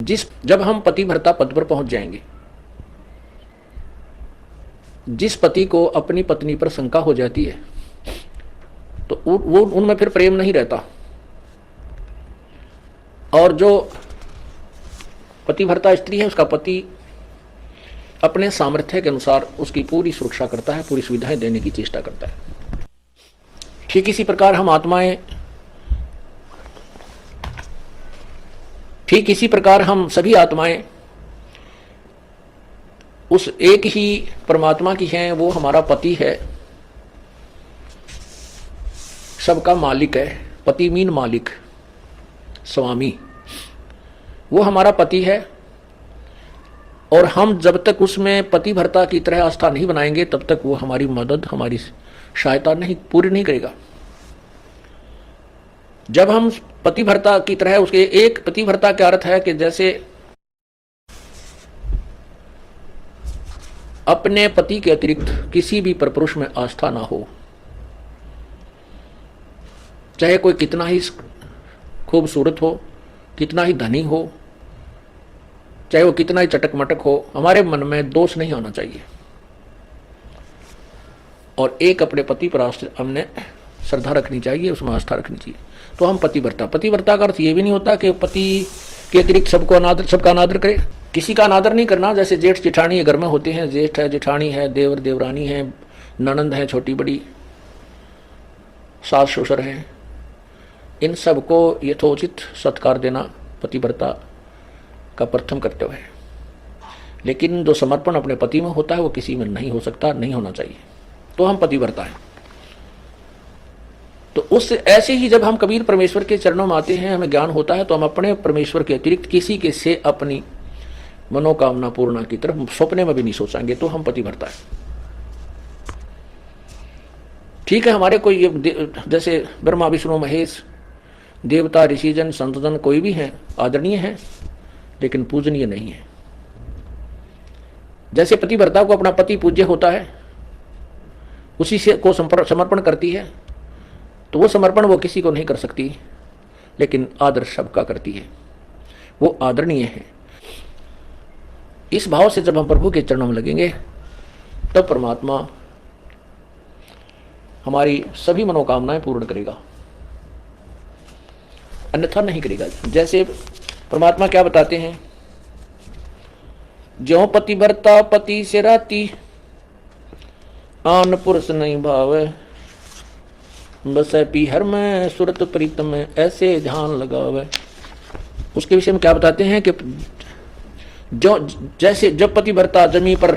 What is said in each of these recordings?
जब हम पतिव्रता पद पर पहुंच जाएंगे, जिस पति को अपनी पत्नी पर शंका हो जाती है तो वो उनमें फिर प्रेम नहीं रहता, और जो पतिव्रता स्त्री है उसका पति अपने सामर्थ्य के अनुसार उसकी पूरी सुरक्षा करता है, पूरी सुविधाएं देने की चेष्टा करता है। ठीक इसी प्रकार हम आत्माएं, ठीक इसी प्रकार हम सभी आत्माएं उस एक ही परमात्मा की हैं, वो हमारा पति है, सबका मालिक है। पति मीन मालिक, स्वामी, वो हमारा पति है। और हम जब तक उसमें पतिव्रता की तरह आस्था नहीं बनाएंगे तब तक वो हमारी मदद, हमारी सहायता नहीं पूरी नहीं करेगा। जब हम पतिव्रता की तरह, उसके एक पतिव्रता का अर्थ है कि जैसे अपने पति के अतिरिक्त किसी भी परपुरुष में आस्था ना हो, चाहे कोई कितना ही खूबसूरत हो, कितना ही धनी हो, चाहे वो कितना ही चटक मटक हो, हमारे मन में दोष नहीं होना चाहिए। और एक अपने पति पर हमने श्रद्धा रखनी चाहिए, उसमें आस्था रखनी चाहिए। तो हम पतिव्रता का अर्थ ये भी नहीं होता कि पति के अतिरिक्त सबका अनादर करे। किसी का अनादर नहीं करना। जैसे जेठ जेठानी घर में होते हैं, जेठ है, जेठानी है, देवर देवरानी है, ननंद है, छोटी बड़ी, सास ससुर हैं, इन सबको यथोचित सत्कार देना पतिव्रता का प्रथम कर्तव्य है। लेकिन जो समर्पण अपने पति में होता है वो किसी में नहीं हो सकता, नहीं होना चाहिए। तो हम पतिव्रता हैं। तो उस ऐसे ही जब हम कबीर परमेश्वर के चरणों में आते हैं, हमें ज्ञान होता है, तो हम अपने परमेश्वर के अतिरिक्त किसी के से अपनी मनोकामना पूर्णा की तरफ सपने में भी नहीं सोचेंगे, तो हम पतिव्रता है। ठीक है, हमारे कोई जैसे ब्रह्मा विष्णु महेश, देवता ऋषिजन संतजन कोई भी हैं, आदरणीय हैं, लेकिन पूजनीय नहीं है। जैसे पतिव्रता को अपना पति पूज्य होता है, उसी से को समर्पण करती है, तो वो समर्पण वो किसी को नहीं कर सकती, लेकिन आदर सबका करती है, वो आदरणीय है। इस भाव से जब हम प्रभु के चरणों में लगेंगे तब परमात्मा हमारी सभी मनोकामनाएं पूर्ण करेगा, अन्यथा नहीं करेगा। जैसे परमात्मा क्या बताते हैं, ज्यों पतिव्रता पति से राती, आन पुरुष नहीं भावे, बस पीहर में सुरत प्रीतम में ऐसे ध्यान लगावे। उसके विषय में क्या बताते हैं कि जो जैसे जब पतिव्रता जमी पर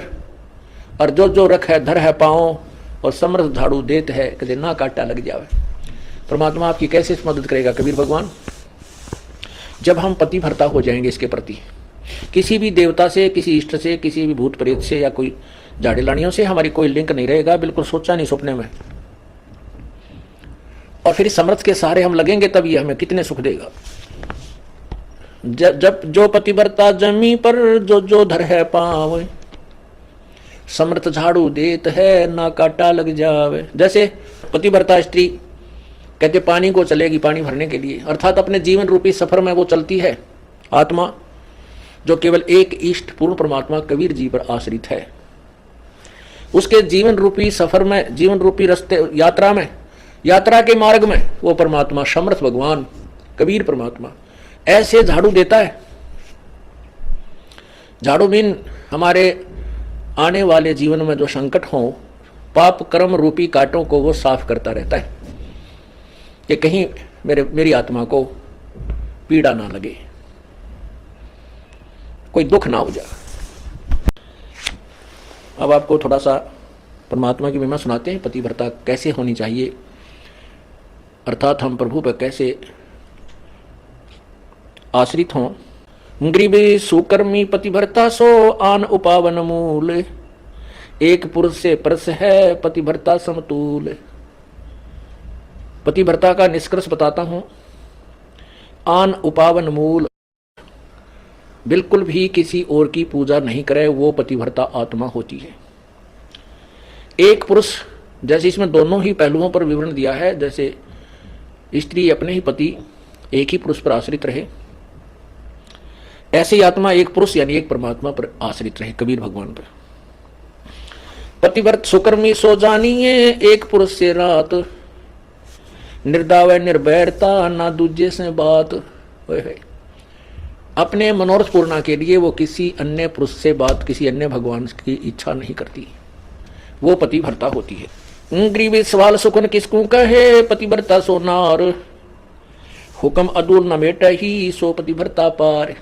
और जो रख है धर है पाओ, और समर्थ झाड़ू देत है कदे ना काटा लग जावे। परमात्मा आपकी कैसे मदद करेगा कबीर भगवान? जब हम पतिव्रता हो जाएंगे इसके प्रति, किसी भी देवता से, किसी इष्ट से, किसी भी भूत प्रेत से या कोई झाड़ी लानियों से हमारी कोई लिंक नहीं रहेगा, बिल्कुल सोचा नहीं सपने में। और फिर समर्थ के सहारे हम लगेंगे तब ये हमें कितने सुख देगा। जब जो पतिव्रता जमी पर जो धर है पाव, समर्थ झाड़ू देत है ना काटा लग जावे। जैसे पतिव्रता स्त्री कहते पानी को चलेगी पानी भरने के लिए, अर्थात अपने जीवन रूपी सफर में वो चलती है आत्मा, जो केवल एक इष्ट पूर्ण परमात्मा कबीर जी पर आश्रित है। उसके जीवन रूपी सफर में, जीवन रूपी रास्ते, यात्रा में, यात्रा के मार्ग में वो परमात्मा समर्थ भगवान कबीर परमात्मा ऐसे झाड़ू देता है। झाड़ू मीन हमारे आने वाले जीवन में जो संकट हो, पाप कर्म रूपी कांटों को वो साफ करता रहता है कि कहीं मेरी आत्मा को पीड़ा ना लगे, कोई दुख ना हो जाए। अब आपको थोड़ा सा परमात्मा की महिमा सुनाते हैं, पतिव्रता कैसे होनी चाहिए, अर्थात हम प्रभु पर कैसे आश्रित हों। गरीबी सुकर्मी पतिव्रता सो आन उपावन मूल, एक पुरुष से परस है पतिव्रता समतूल। पतिव्रता का निष्कर्ष बताता हूं। आन उपावन मूल, बिल्कुल भी किसी और की पूजा नहीं करे, वो पतिव्रता आत्मा होती है। एक पुरुष, जैसे इसमें दोनों ही पहलुओं पर विवरण दिया है, जैसे स्त्री अपने ही पति एक ही पुरुष पर आश्रित रहे, ऐसी आत्मा एक पुरुष यानी एक परमात्मा पर आश्रित रहे, कबीर भगवान पर। पतिव्रत सुकर्मी सो जानिए, एक पुरुष से रात, निर्दाव निर्भयता ना दूजे से बात। अपने मनोरथ पूर्णा के लिए वो किसी अन्य पुरुष से बात, किसी अन्य भगवान की इच्छा नहीं करती, वो पतिव्रता होती है। गरीबी सवाल सुखन किसको कहे, पतिव्रता सो नार, हुक्म अदूल न मेट ही सो पतिव्रता पार।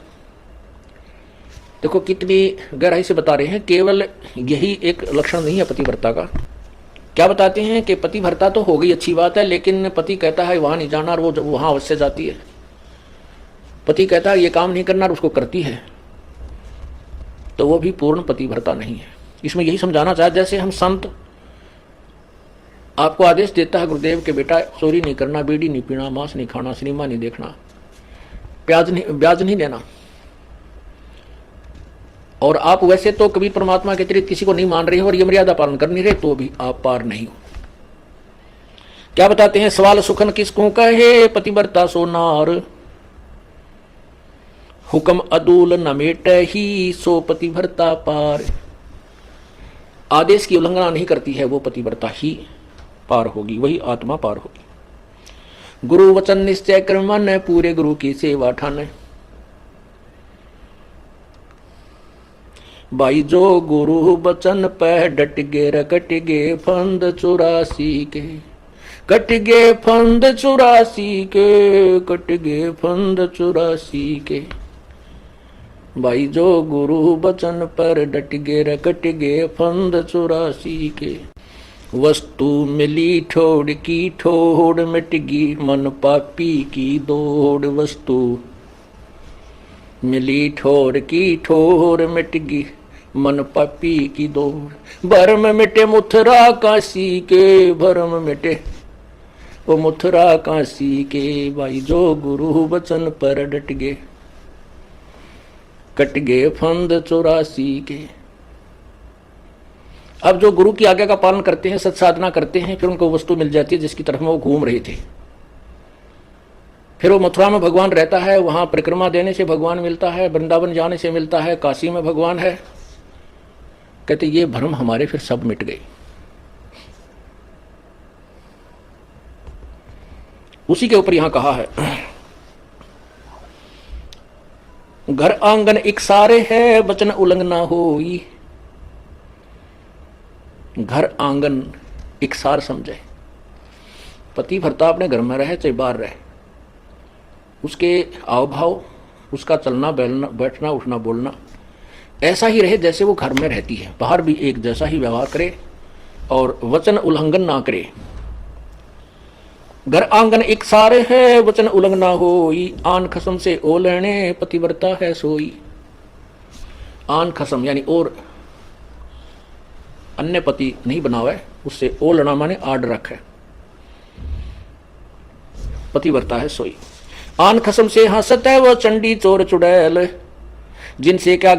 देखो कितनी गहराई से बता रहे हैं, केवल यही एक लक्षण नहीं है पतिव्रता का। क्या बताते हैं कि पतिव्रता तो हो गई, अच्छी बात है, लेकिन पति कहता है वहां नहीं जाना और वो वहां अवश्य जाती है। पति कहता है ये काम नहीं करना और उसको करती है, तो वो भी पूर्ण पतिव्रता नहीं है। इसमें यही समझाना चाहते, जैसे हम संत आपको आदेश देता है गुरुदेव के बेटा चोरी नहीं करना, बीड़ी नहीं पीना, मांस नहीं खाना, सिनेमा नहीं देखना, ब्याज नहीं देना, और आप वैसे तो कभी परमात्मा के अतिरिक्त किसी को नहीं मान रहे हो और ये मर्यादा पालन कर नहीं रहे, तो भी आप पार नहीं हो। क्या बताते हैं, सवाल सुखन किसको कहे, पतिव्रता सो नार, हुक्म अदूल न मेट ही सो पतिव्रता पार। आदेश की उल्लंघना नहीं करती है वो पतिव्रता ही पार होगी, वही आत्मा पार होगी। गुरु वचन निश्चय कर मन, पूरे गुरु की सेवा ठान। भाई जो गुरु बचन पे डट गे रकट गे फंद 84 के, कट गे फंद 84 के, कट गे फंद 84 के। भाई जो गुरु बचन पर डट गे रकट गे फंद 84 के। वस्तु मिली ठोड़ की ठोड़, मिट गई मन पापी की दौड़। वस्तु मिली ठोर की ठोर, मिट गई मन पापी की दौड़। भरम मिटे मुथरा काशी के, भरम मिटे वो मुथरा काशी के। भाई जो गुरु बचन पर डट गे, कट गे फंद 84 के। अब जो गुरु की आज्ञा का पालन करते हैं, सत्साधना करते हैं, फिर उनको वस्तु मिल जाती है जिसकी तरफ में वो घूम रहे थे। फिर वो मथुरा में भगवान रहता है, वहां परिक्रमा देने से भगवान मिलता है, वृंदावन जाने से मिलता है, काशी में भगवान है। कहते ये भ्रम हमारे फिर सब मिट गए। उसी के ऊपर यहां कहा है, घर आंगन एक सारे है, वचन उल्लंघना होई। घर आंगन एक सार समझे, पति भर्ता अपने घर में रहे चाहे बाहर रहे, उसके आव भाव, उसका चलना बैठना उठना बोलना ऐसा ही रहे जैसे वो घर में रहती है। बाहर भी एक जैसा ही व्यवहार करे और वचन उल्लंघन ना करे। घर आंगन एक सारे है, वचन उल्लंघना होई। आन खसम से ओ लेने, पतिव्रता है सोई। आन खसम यानी और अन्य पति नहीं बनावे, उससे ओ लेना माने आड रखे, पतिव्रता है सोई। आन खसम से हंसत है वो चंडी चोर चुड़ैल, जिनसे क्या